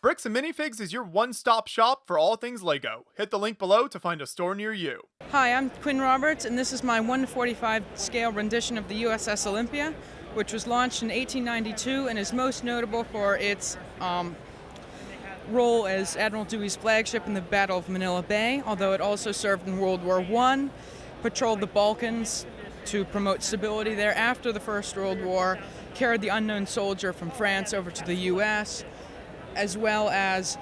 Bricks and Minifigs is your one-stop shop for all things LEGO. Hit the link below to find a store near you. Hi, I'm Quinn Roberts, and this is my 1/45 scale rendition of the USS Olympia, which was launched in 1892 and is most notable for its role as Admiral Dewey's flagship in the Battle of Manila Bay, although it also served in World War I, patrolled the Balkans to promote stability there after the First World War, carried the unknown soldier from France over to the U.S., as well as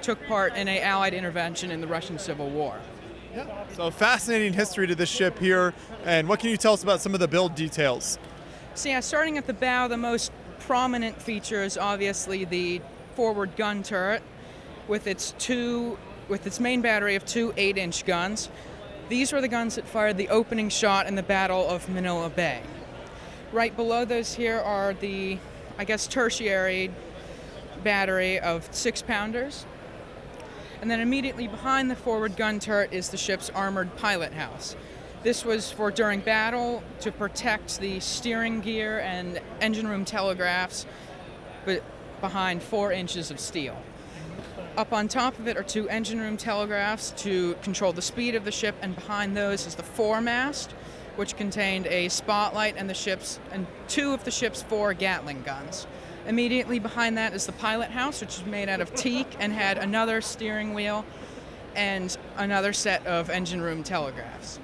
took part in an Allied intervention in the Russian Civil War. Yeah. So fascinating history to this ship here, and what can you tell us about some of the build details? So yeah, starting at the bow, the most prominent feature is obviously the forward gun turret with its main battery of two 8-inch guns. These were the guns that fired the opening shot in the Battle of Manila Bay. Right below those here are the, tertiary battery of 6-pounders. And then immediately behind the forward gun turret is the ship's armored pilot house. This was for during battle to protect the steering gear and engine room telegraphs, but behind 4 inches of steel. Up on top of it are two engine room telegraphs to control the speed of the ship, and behind those is the foremast, which contained a spotlight and two of the ship's 4 Gatling guns. Immediately behind that is the pilot house, which is made out of teak and had another steering wheel and another set of engine room telegraphs.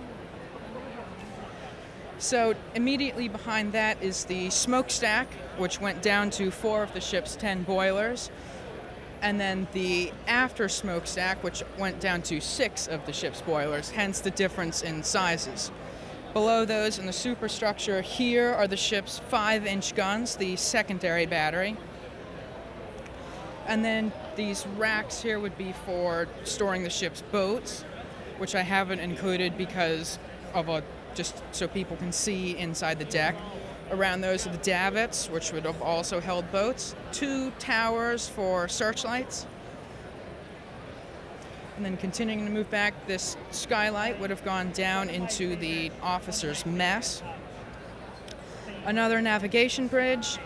So immediately behind that is the smokestack, which went down to 4 of the ship's 10 boilers, and then the after smokestack, which went down to 6 of the ship's boilers, hence the difference in sizes. Below those in the superstructure here are the ship's 5-inch guns, the secondary battery. And then these racks here would be for storing the ship's boats, which I haven't included because of just so people can see inside the deck. Around those are the davits, which would have also held boats, 2 towers for searchlights. And then continuing to move back, this skylight would have gone down into the officer's mess. Another navigation bridge,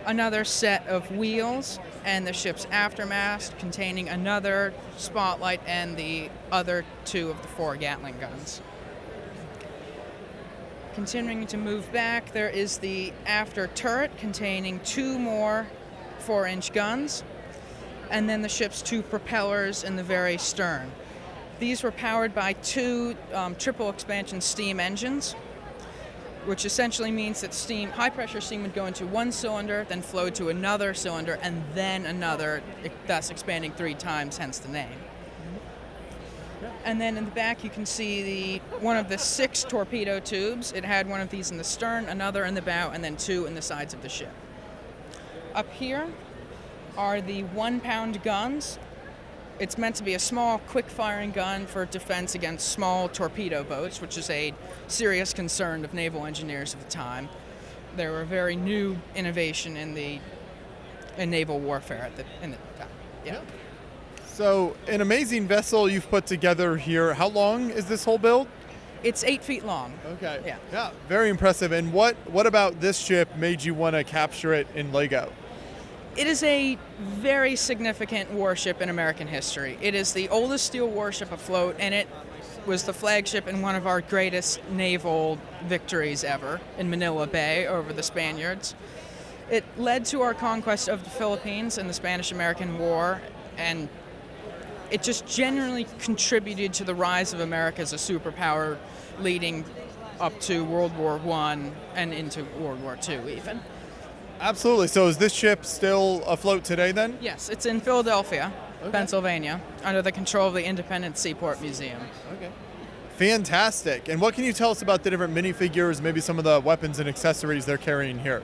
another set of wheels, and the ship's aftermast containing another spotlight and the other 2 of the 4 Gatling guns. Continuing to move back, there is the after turret containing 2 more 4-inch guns, and then the ship's 2 propellers in the very stern. These were powered by 2 triple expansion steam engines, which essentially means that high-pressure steam would go into one cylinder, then flow to another cylinder, and then another, thus expanding 3 times, hence the name. And then in the back you can see one of the 6 torpedo tubes. It had one of these in the stern, another in the bow, and then 2 in the sides of the ship. Up here are the 1-pound guns. It's meant to be a small, quick-firing gun for defense against small torpedo boats, which is a serious concern of naval engineers of the time. They were a very new innovation in naval warfare in the time. Yeah. So, an amazing vessel you've put together here. How long is this whole build? It's 8 feet long. Okay. Yeah. Very impressive. And what about this ship made you want to capture it in LEGO? It is a very significant warship in American history. It is the oldest steel warship afloat, and it was the flagship in one of our greatest naval victories ever in Manila Bay over the Spaniards. It led to our conquest of the Philippines in the Spanish-American War, and it just genuinely contributed to the rise of America as a superpower, leading up to World War I and into World War II even. Absolutely. So is this ship still afloat today then? Yes, it's in Philadelphia, Pennsylvania, under the control of the Independent Seaport Museum. Okay. Fantastic. And what can you tell us about the different minifigures, maybe some of the weapons and accessories they're carrying here?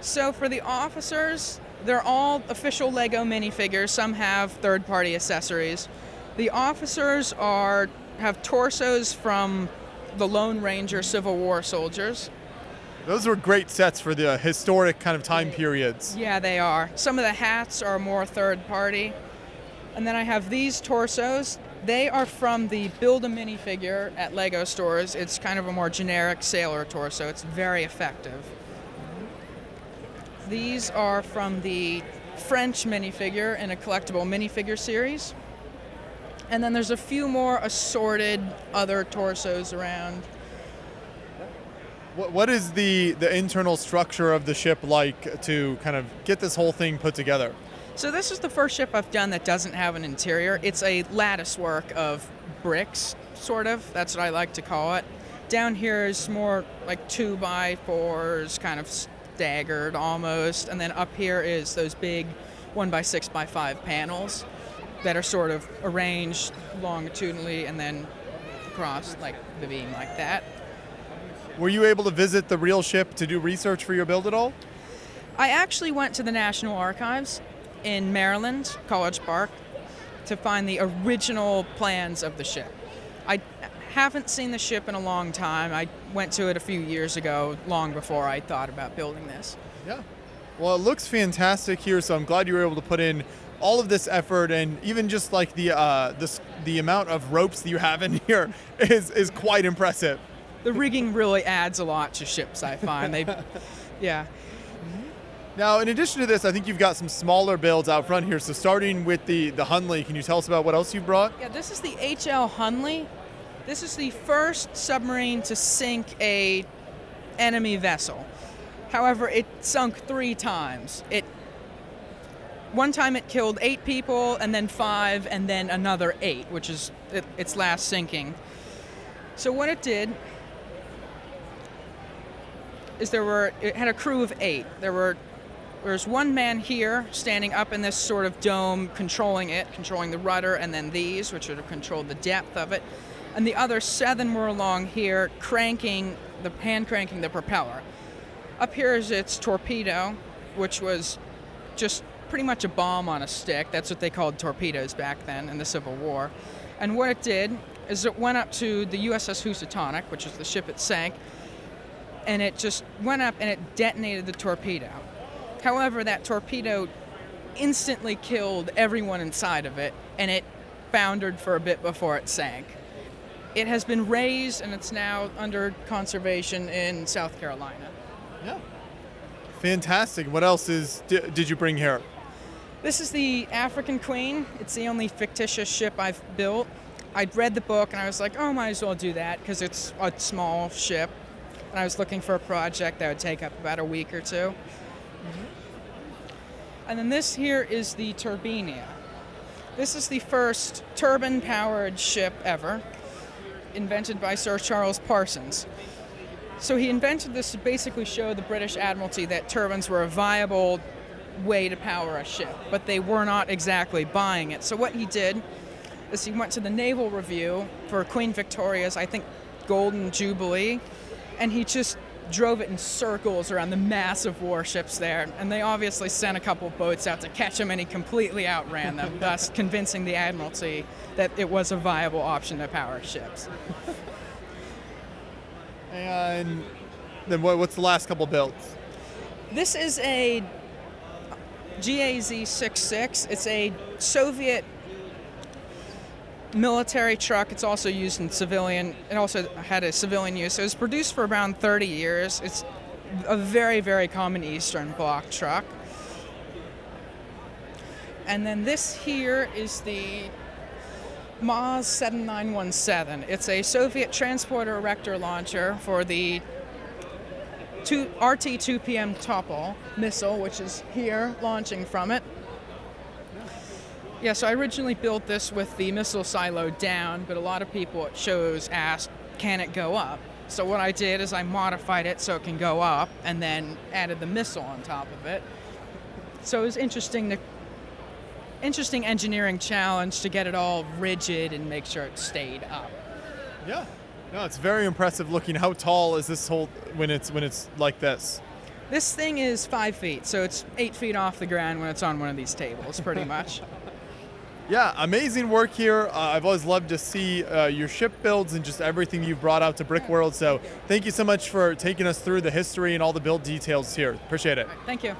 So for the officers, they're all official LEGO minifigures. Some have third-party accessories. The officers have torsos from the Lone Ranger Civil War soldiers. Those were great sets for the historic kind of time periods. Yeah, they are. Some of the hats are more third-party. And then I have these torsos. They are from the Build a Minifigure at LEGO stores. It's kind of a more generic sailor torso. It's very effective. These are from the French minifigure in a collectible minifigure series. And then there's a few more assorted other torsos around. What is the internal structure of the ship like to kind of get this whole thing put together? So this is the first ship I've done that doesn't have an interior. It's a lattice work of bricks, sort of. That's what I like to call it. Down here is more like 2x4s, kind of staggered almost. And then up here is those big 1x6x5 panels that are sort of arranged longitudinally and then across like the beam like that. Were you able to visit the real ship to do research for your build at all? I actually went to the National Archives in Maryland, College Park, to find the original plans of the ship. I haven't seen the ship in a long time. I went to it a few years ago, long before I thought about building this. Yeah. Well, it looks fantastic here, so I'm glad you were able to put in all of this effort, and even just like the amount of ropes that you have in here is quite impressive. The rigging really adds a lot to ships, I find. Yeah. Now, in addition to this, I think you've got some smaller builds out front here. So starting with the Hanlon, can you tell us about what else you've brought? Yeah, this is the HL Hanlon. This is the first submarine to sink a enemy vessel. However, it sunk 3 times. One time it killed 8 people, and then 5, and then another 8, which is its last sinking. So what it did is it had a crew of 8. There's one man here standing up in this sort of dome, controlling the rudder, and then these, which would have controlled the depth of it. And the other 7 were along here, hand cranking the propeller. Up here is its torpedo, which was just pretty much a bomb on a stick. That's what they called torpedoes back then in the Civil War. And what it did is it went up to the USS Housatonic, which is the ship it sank, and it just went up and it detonated the torpedo. However, that torpedo instantly killed everyone inside of it, and it foundered for a bit before it sank. It has been raised, and it's now under conservation in South Carolina. Yeah. Fantastic. What else did you bring here? This is the African Queen. It's the only fictitious ship I've built. I'd read the book, and I was like, might as well do that, because it's a small ship. And I was looking for a project that would take up about a week or 2. Mm-hmm. And then this here is the Turbinia. This is the first turbine-powered ship ever, invented by Sir Charles Parsons. So he invented this to basically show the British Admiralty that turbines were a viable way to power a ship, but they were not exactly buying it. So what he did is he went to the Naval Review for Queen Victoria's, I think, Golden Jubilee, and he just drove it in circles around the massive warships there, and they obviously sent a couple boats out to catch him, and he completely outran them, thus convincing the Admiralty that it was a viable option to power ships. And then what's the last couple builds? This is a GAZ-66. It's a Soviet military truck. It's also used in civilian. It also had a civilian use. It was produced for around 30 years. It's a very, very common Eastern Bloc truck. And then this here is the MAZ 7917. It's a Soviet transporter erector launcher for the RT-2PM Topol missile, which is here launching from it. Yeah, so I originally built this with the missile silo down, but a lot of people at shows asked, can it go up? So what I did is I modified it so it can go up, and then added the missile on top of it. So it was interesting engineering challenge to get it all rigid and make sure it stayed up. Yeah. No, it's very impressive looking. How tall is this whole when it's like this? This thing is 5 feet, so it's 8 feet off the ground when it's on one of these tables, pretty much. Yeah, amazing work here. I've always loved to see your ship builds and just everything you've brought out to Brickworld. So thank you so much for taking us through the history and all the build details here. Appreciate it. Thank you.